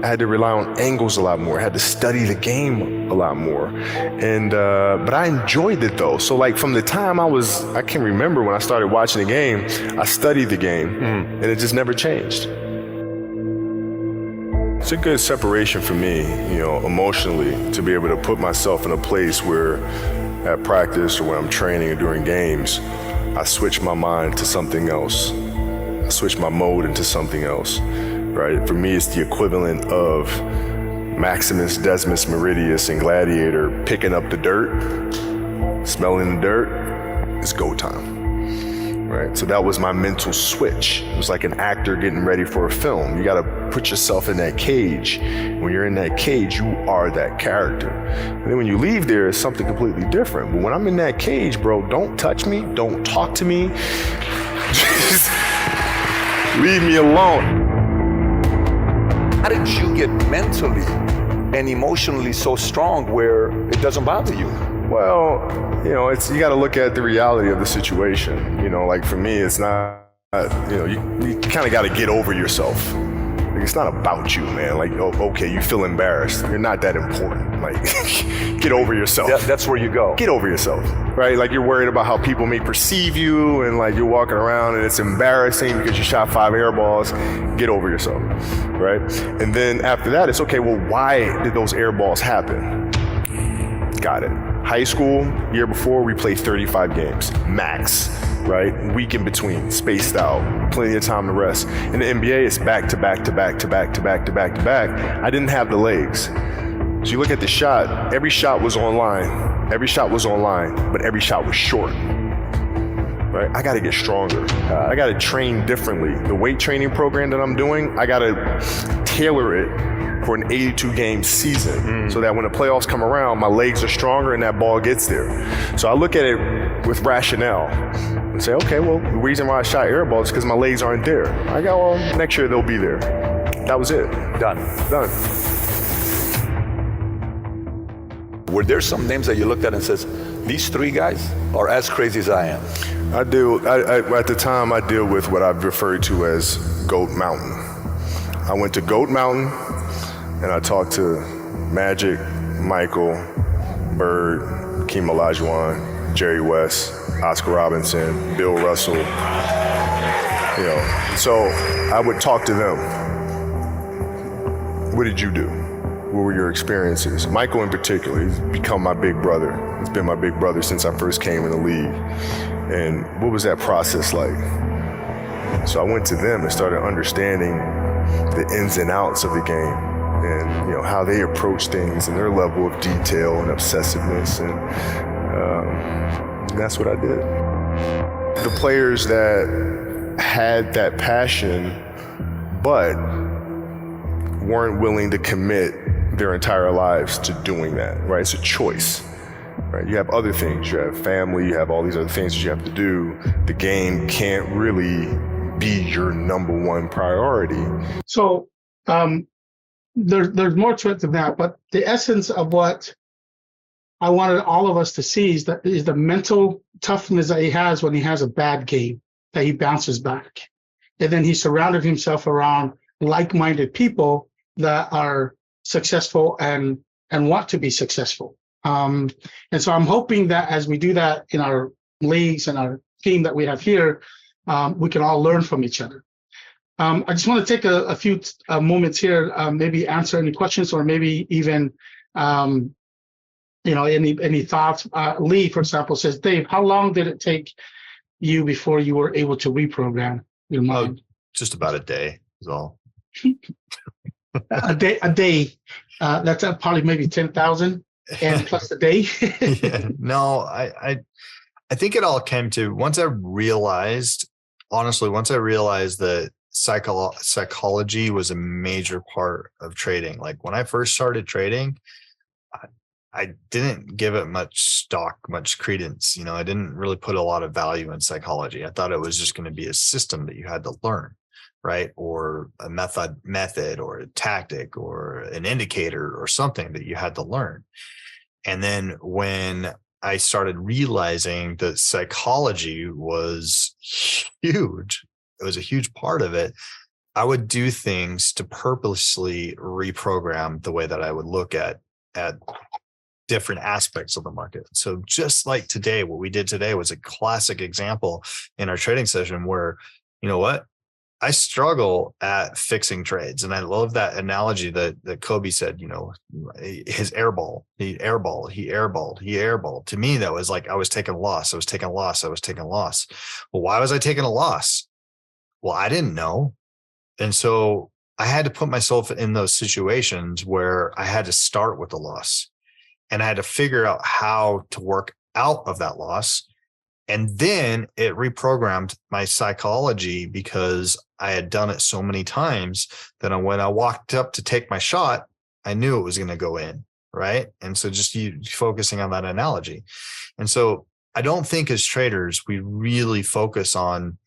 Speaker 6: I had to rely on angles a lot more. I had to study the game a lot more. And but I enjoyed it though. So like from the time I can remember when I started watching the game, I studied the game and it just never changed. It's a good separation for me, emotionally, to be able to put myself in a place where at practice or when I'm training or during games, I switch my mind to something else. I switch my mode into something else, right? For me, it's the equivalent of Maximus, Decimus, Meridius, and Gladiator picking up the dirt, smelling the dirt. It's go time, right? So that was my mental switch. It was like an actor getting ready for a film. You got to put yourself in that cage. When you're in that cage, you are that character. And then when you leave there, it's something completely different. But when I'm in that cage, bro, don't touch me, don't talk to me. Just leave me alone.
Speaker 7: How did you get mentally and emotionally so strong where it doesn't bother you?
Speaker 6: Well, you got to look at the reality of the situation. Like for me, it's not, you kind of got to get over yourself. It's not about you, man. Like, okay, you feel embarrassed. You're not that important. Like, get over yourself.
Speaker 7: That's where you go.
Speaker 6: Get over yourself, right? Like, you're worried about how people may perceive you, and like you're walking around and it's embarrassing because you shot 5 air balls. Get over yourself, right? And then after that, it's okay, well, why did those air balls happen? Got it. High school, year before, we played 35 games, max. Right? Week in between, spaced out, plenty of time to rest. In the NBA, it's back to back to back to back to back to back to back. I didn't have the legs. So you look at the shot, every shot was online, but every shot was short. right? I got to get stronger. I got to train differently. The weight training program that I'm doing, I got to tailor it for an 82 game season so that when the playoffs come around, my legs are stronger and that ball gets there. So I look at it with rationale and say, okay, well, the reason why I shot air balls is because my legs aren't there. I go, well, next year they'll be there. That was it.
Speaker 7: Done. Were there some names that you looked at and says, these three guys are as crazy as I am?
Speaker 6: At the time, I deal with what I've referred to as Goat Mountain. I went to Goat Mountain and I talked to Magic, Michael, Bird, Keem Olajuwon, Jerry West, Oscar Robinson, Bill Russell. So I would talk to them. What did you do? What were your experiences? Michael in particular, he's become my big brother. He's been my big brother since I first came in the league. And what was that process like? So I went to them and started understanding the ins and outs of the game and how they approach things and their level of detail and obsessiveness. And that's what I did. The players that had that passion but weren't willing to commit their entire lives to doing that, right? It's a choice, right? You have other things, you have family, you have all these other things that you have to do. The game can't really be your number one priority.
Speaker 1: So there's more to it than that, but the essence of what I wanted all of us to see is the mental toughness that he has when he has a bad game, that he bounces back. And then he surrounded himself around like-minded people that are successful and want to be successful. And so I'm hoping that as we do that in our leagues and our team that we have here, we can all learn from each other. I just want to take a few moments here, maybe answer any questions or maybe even, any thoughts. Lee, for example, says, Dave, how long did it take you before you were able to reprogram your mind?
Speaker 3: Just about a day is all.
Speaker 1: A day. That's probably maybe 10,000 and plus a day.
Speaker 3: Yeah. No, I think it all came to once I realized that psychology was a major part of trading. Like when I first started trading, I didn't give it much credence. I didn't really put a lot of value in psychology. I thought it was just going to be a system that you had to learn, right? Or a method or a tactic or an indicator or something that you had to learn. And then when I started realizing that psychology was huge, it was a huge part of it, I would do things to purposely reprogram the way that I would look at different aspects of the market. So just like today, what we did today was a classic example in our trading session where, I struggle at fixing trades. And I love that analogy that Kobe said, his airball, he airballed. To me, that was like, I was taking a loss. Well, why was I taking a loss? Well, I didn't know. And so I had to put myself in those situations where I had to start with the loss and I had to figure out how to work out of that loss. And then it reprogrammed my psychology because I had done it so many times that when I walked up to take my shot, I knew it was going to go in, right? And so just you focusing on that analogy. And so I don't think as traders, we really focus on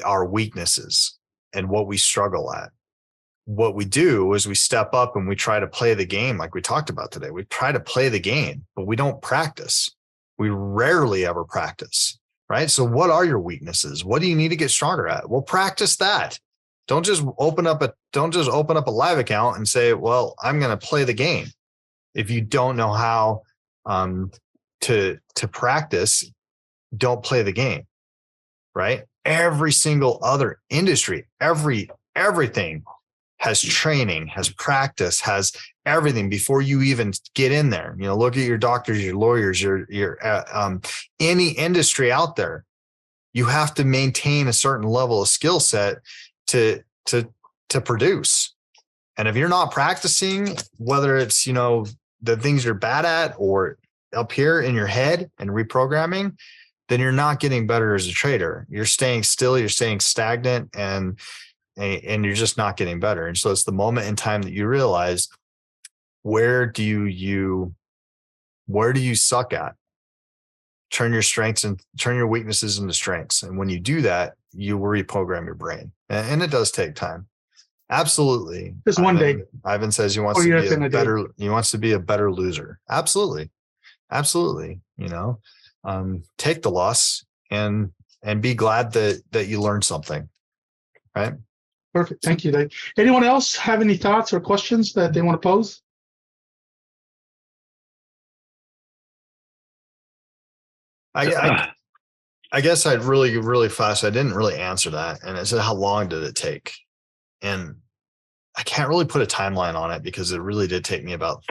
Speaker 3: our weaknesses and what we struggle at. What we do is we step up and we try to play the game like we talked about today. We try to play the game, but we don't practice. We rarely ever practice, right? So what are your weaknesses? What do you need to get stronger at? Well, practice that. Don't just open up a live account and say, well, I'm going to play the game. If you don't know how to practice, don't play the game, right? Every single other industry, everything has training, has practice, has everything before you even get in there. Look at your doctors, your lawyers, your any industry out there. You have to maintain a certain level of skill set to produce. And if you're not practicing, whether it's the things you're bad at or up here in your head and reprogramming, then you're not getting better as a trader. You're staying still, you're staying stagnant, and you're just not getting better. And so it's the moment in time that you realize, where do you suck at? Turn your strengths and turn your weaknesses into strengths. And when you do that, you will reprogram your brain. And it does take time. Absolutely.
Speaker 1: Just one day.
Speaker 3: Ivan says he wants to be a better loser. Absolutely. Absolutely. Take the loss and be glad that you learned something. Right.
Speaker 1: Perfect. Thank you, Dave. Anyone else have any thoughts or questions that they want to pose?
Speaker 3: I guess I'd really fast. I didn't really answer that. And I said, how long did it take? And I can't really put a timeline on it because it really did take me about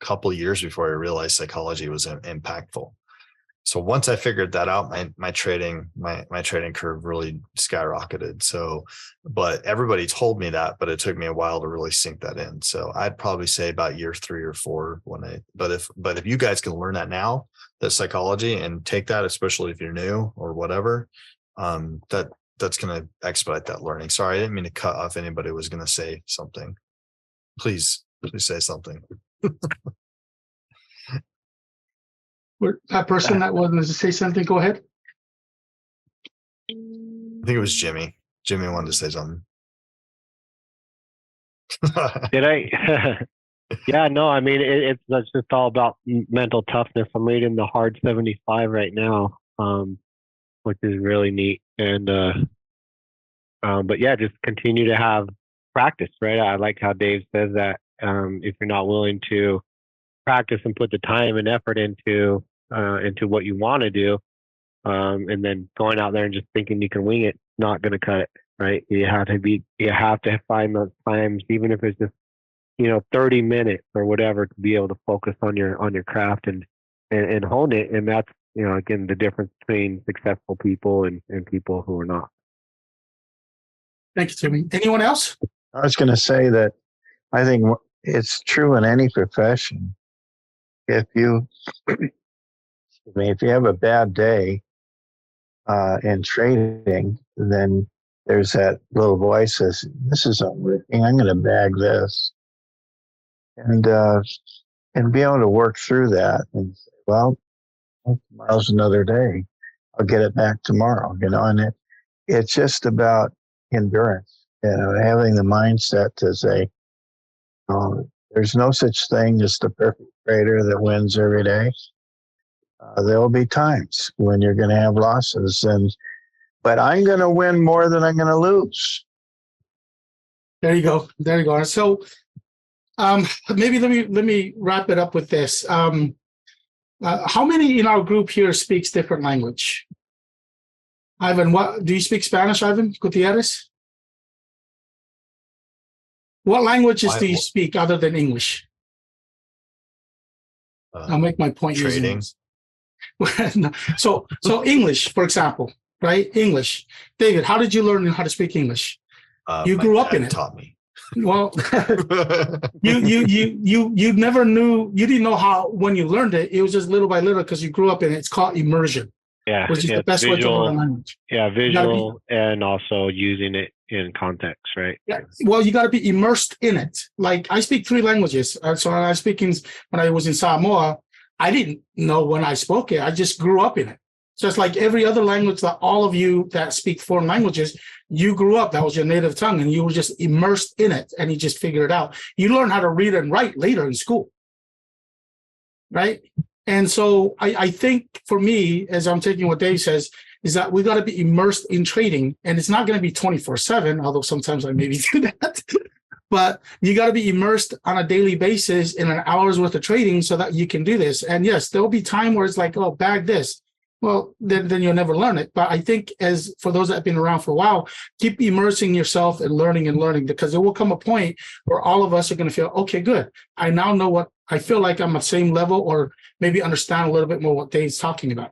Speaker 3: a couple of years before I realized psychology was impactful. So once I figured that out, my trading curve really skyrocketed. So, but everybody told me that, but it took me a while to really sink that in. So I'd probably say about year 3 or 4 but if you guys can learn that now, that psychology, and take that, especially if you're new or whatever, that's going to expedite that learning. Sorry, I didn't mean to cut off anybody who was going to say something. Please say something.
Speaker 1: That person that wanted to say something, go ahead.
Speaker 3: I think it was Jimmy. Jimmy wanted to say something.
Speaker 4: Did I? Yeah, no, I mean, it's just all about mental toughness. I'm reading the Hard 75 right now, which is really neat. And, but yeah, just continue to have practice, right? I like how Dave says that if you're not willing to practice and put the time and effort into what you want to do, and then going out there and just thinking you can wing it, not going to cut it, right? You have to find those times, even if it's just 30 minutes or whatever, to be able to focus on your craft and hone it. And that's again the difference between successful people and people who are not.
Speaker 1: Thank you, Jimmy. Anyone else?
Speaker 2: I was going to say that I think it's true in any profession. If you have a bad day in trading, then there's that little voice that says, "This isn't working. I'm going to bag this," and be able to work through that and say, well, tomorrow's another day. I'll get it back tomorrow. And it's just about endurance. Having the mindset to say, there's no such thing as the perfect trader that wins every day. There will be times when you're going to have losses, but I'm going to win more than I'm going to lose.
Speaker 1: There you go. So, maybe let me wrap it up with this. How many in our group here speaks different language? Ivan, what do you speak Spanish, Ivan Gutierrez? What languages do you speak other than English? I'll make my point.
Speaker 3: Trading.
Speaker 1: So English, for example, right? English. David, how did you learn how to speak English? You grew up in it.
Speaker 3: Taught me.
Speaker 1: Well, you never knew. You didn't know how when you learned it. It was just little by little because you grew up in it. It's called immersion.
Speaker 4: Yeah,
Speaker 1: which is the best way to learn language.
Speaker 4: Yeah, visual and also using it in context, right?
Speaker 1: Yeah. Well, you got to be immersed in it. Like I speak 3 languages. So when I was in Samoa, I didn't know when I spoke it. I just grew up in it. Just like every other language that all of you that speak foreign languages, you grew up, that was your native tongue, and you were just immersed in it, and you just figured it out. You learn how to read and write later in school, right? And so I think for me, as I'm taking what Dave says, is that we got to be immersed in trading, and it's not going to be 24/7, although sometimes I maybe do that. But you got to be immersed on a daily basis in an hour's worth of trading so that you can do this. And yes, there will be time where it's like, oh, bag this. Well, then you'll never learn it. But I think as for those that have been around for a while, keep immersing yourself in learning, because there will come a point where all of us are going to feel, okay, good. I now know what I feel like I'm at the same level, or maybe understand a little bit more what Dave's talking about.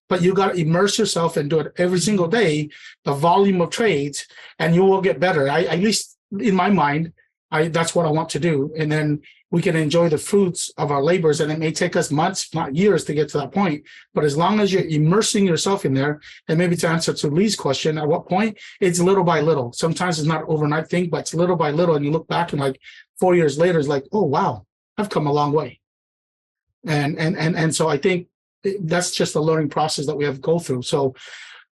Speaker 1: But you got to immerse yourself and do it every single day, the volume of trades, and you will get better. At least in my mind, that's what I want to do. And then we can enjoy the fruits of our labors. And it may take us months, not years, to get to that point. But as long as you're immersing yourself in there, and maybe to answer to Lee's question, at what point? It's little by little. Sometimes it's not an overnight thing, but it's little by little. And you look back and like 4 years later, it's like, oh, wow, I've come a long way. And so I think that's just a learning process that we have to go through. So,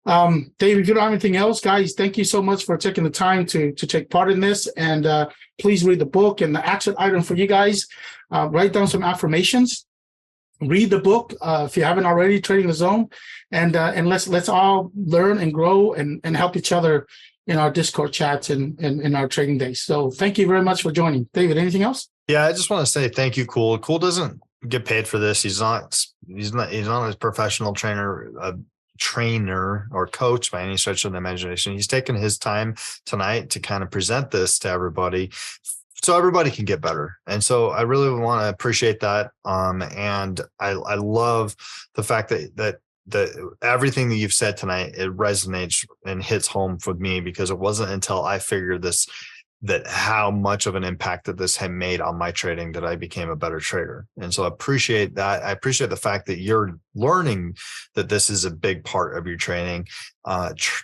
Speaker 1: Dave, if you don't have anything else, guys, thank you so much for taking the time to take part in this. And please read the book. And the action item for you guys, write down some affirmations, read the book if you haven't already, Trading the Zone, and let's all learn and grow and help each other in our Discord chats and in our trading days. So thank you very much for joining. David, anything else?
Speaker 3: Yeah, I just want to say thank you, Cool. Cool doesn't get paid for this. He's not a professional trainer, or coach by any stretch of the imagination. He's taken his time tonight to kind of present this to everybody so everybody can get better. And so I really want to appreciate that. And I love the fact that everything that you've said tonight, it resonates and hits home for me, because it wasn't until I figured this, that how much of an impact that this had made on my trading, that I became a better trader. And so I appreciate that. I appreciate the fact that you're learning that this is a big part of your training,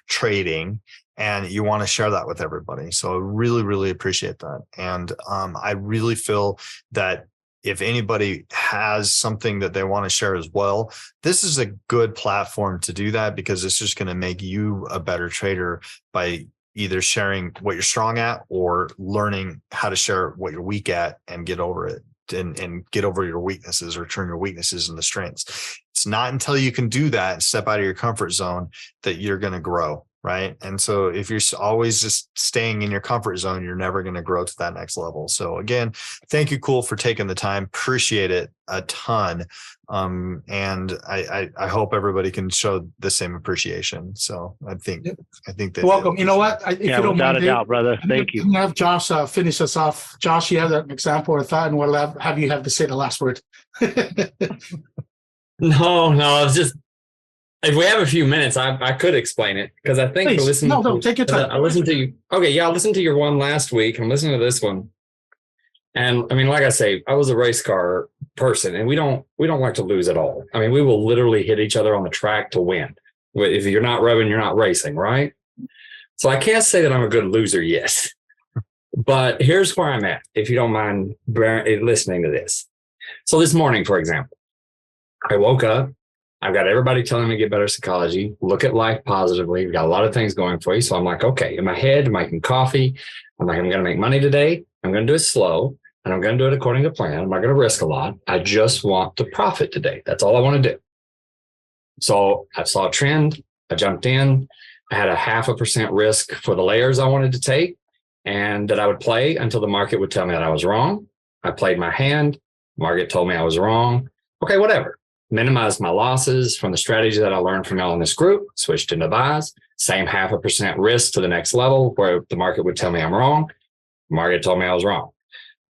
Speaker 3: trading, and you want to share that with everybody. So I really, really appreciate that. And I really feel that if anybody has something that they want to share as well, this is a good platform to do that, because it's just going to make you a better trader by either sharing what you're strong at or learning how to share what you're weak at and get over it and get over your weaknesses, or turn your weaknesses into strengths. It's not until you can do that and step out of your comfort zone that you're going to grow. Right. And so if you're always just staying in your comfort zone, you're never going to grow to that next level. So again, thank you, Cool, for taking the time. Appreciate it a ton. And I hope everybody can show the same appreciation. So I think that.
Speaker 1: Welcome. You know what? If you don't
Speaker 4: without
Speaker 1: mind,
Speaker 4: a doubt, brother. Thank you.
Speaker 1: I'm gonna have Josh finish us off. Josh, you have an example or a thought, and we'll have you have to say the last word.
Speaker 5: No, it's just, if we have a few minutes, I could explain it, because I think
Speaker 1: Please. No, take your time.
Speaker 5: I listened to you. Okay, yeah, I listened to your one last week. I'm listening to this one, and I mean, like I say, I was a race car person, and we don't like to lose at all. I mean, we will literally hit each other on the track to win. If you're not revving, you're not racing, right? So I can't say that I'm a good loser yet, but here's where I'm at. If you don't mind listening to this. So this morning, for example, I woke up. I've got everybody telling me to get better psychology, look at life positively. You've got a lot of things going for you. So I'm like, okay, in my head, I'm making coffee. I'm like, I'm going to make money today. I'm going to do it slow, and I'm going to do it according to plan. I'm not going to risk a lot. I just want to profit today. That's all I want to do. So I saw a trend. I jumped in. I had a 0.5% risk for the layers I wanted to take, and that I would play until the market would tell me that I was wrong. I played my hand. Market told me I was wrong. Okay, whatever. Minimized my losses from the strategy that I learned from y'all in this group, switched into buys, same 0.5% risk to the next level where the market would tell me I'm wrong. The market told me I was wrong.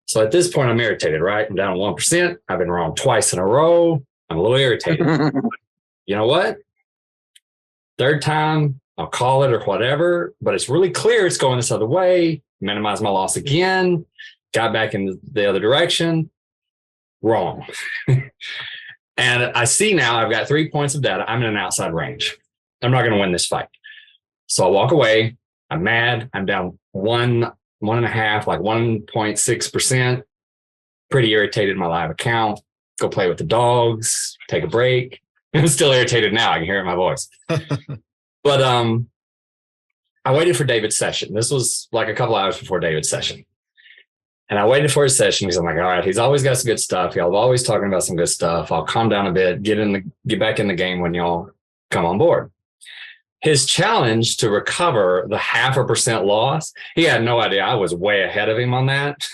Speaker 5: So at this point, I'm irritated, right? I'm down 1%. I've been wrong twice in a row. I'm a little irritated. You know what? Third time, I'll call it or whatever, but it's really clear it's going this other way. Minimize my loss again. Got back in the other direction. Wrong. And I see now I've got 3 points of data. I'm in an outside range. I'm not going to win this fight. So I walk away. I'm mad. I'm down 1.5, like 1.6%. Pretty irritated in my live account. Go play with the dogs, take a break. I'm still irritated now. I can hear it in my voice. But I waited for David's session. This was like a couple hours before David's session. And I waited for his session because I'm like, all right, he's always got some good stuff. Y'all always talking about some good stuff. I'll calm down a bit, get back in the game when y'all come on board. His challenge to recover the 0.5% loss, he had no idea I was way ahead of him on that.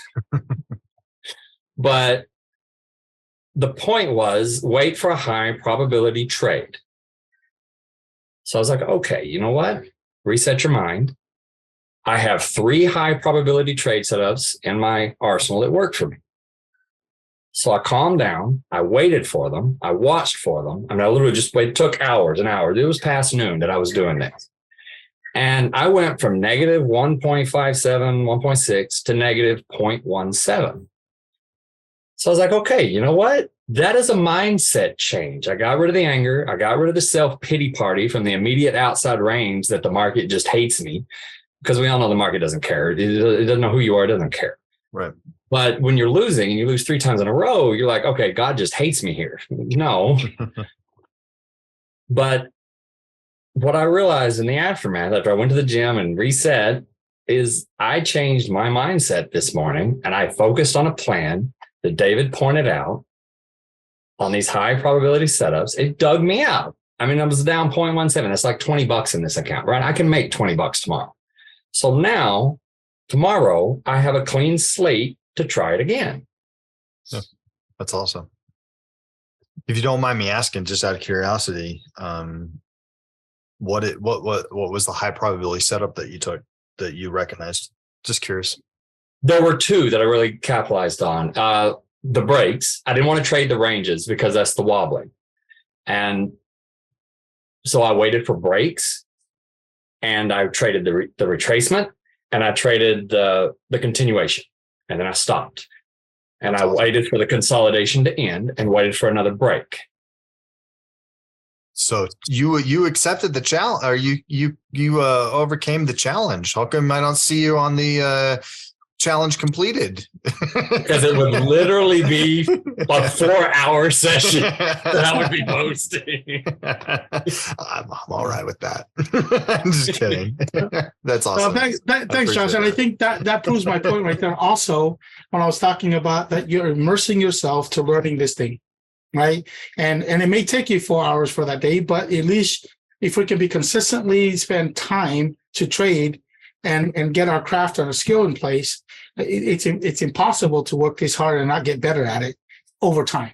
Speaker 5: But the point was, wait for a high probability trade. So I was like, okay, you know what? Reset your mind. I have 3 high probability trade setups in my arsenal that work for me. So I calmed down. I waited for them. I watched for them. I mean, I literally just waited. It took hours and hours. It was past noon that I was doing this. And I went from negative 1.57, 1.6 to negative 0.17. So I was like, okay, you know what? That is a mindset change. I got rid of the anger. I got rid of the self-pity party from the immediate outside range that the market just hates me, because we all know the market doesn't care. It doesn't know who you are. It doesn't care.
Speaker 3: Right.
Speaker 5: But when you're losing and you lose 3 times in a row, you're like, okay, God just hates me here. No. But what I realized in the aftermath, after I went to the gym and reset, is I changed my mindset this morning, and I focused on a plan that David pointed out on these high probability setups. It dug me out. I mean, I was down 0.17. That's like $20 in this account, right? I can make $20 tomorrow. So now, tomorrow, I have a clean slate to try it again.
Speaker 3: Yeah, that's awesome. If you don't mind me asking, just out of curiosity, what was the high probability setup that you took that you recognized? Just curious.
Speaker 5: There were 2 that I really capitalized on. The breaks. I didn't want to trade the ranges because that's the wobbling. And so I waited for breaks, and I traded the retracement, and I traded the continuation, and then I stopped. And I waited for the consolidation to end and waited for another break.
Speaker 3: So you accepted the challenge, or you overcame the challenge. How come I don't see you on the challenge completed?
Speaker 5: Because it would literally be a 4-hour session that I would be posting.
Speaker 3: I'm all right with that. I'm just kidding. That's awesome.
Speaker 1: Thanks, Josh. And I think that proves my point right there. Also, when I was talking about that, you're immersing yourself to learning this thing, right? And it may take you 4 hours for that day, but at least if we can be consistently spend time to trade and get our craft and our skill in place, it's impossible to work this hard and not get better at it over time,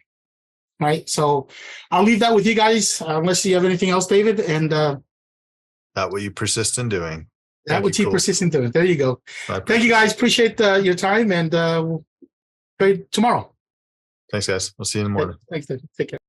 Speaker 1: right? So I'll leave that with you guys, unless you have anything else, David. And
Speaker 3: that what you persist in doing.
Speaker 1: That what you persist in doing. There you go. Thank you, guys. Appreciate your time, and trade tomorrow.
Speaker 3: Thanks, guys. We'll see you in the morning.
Speaker 1: Thanks, David. Take care.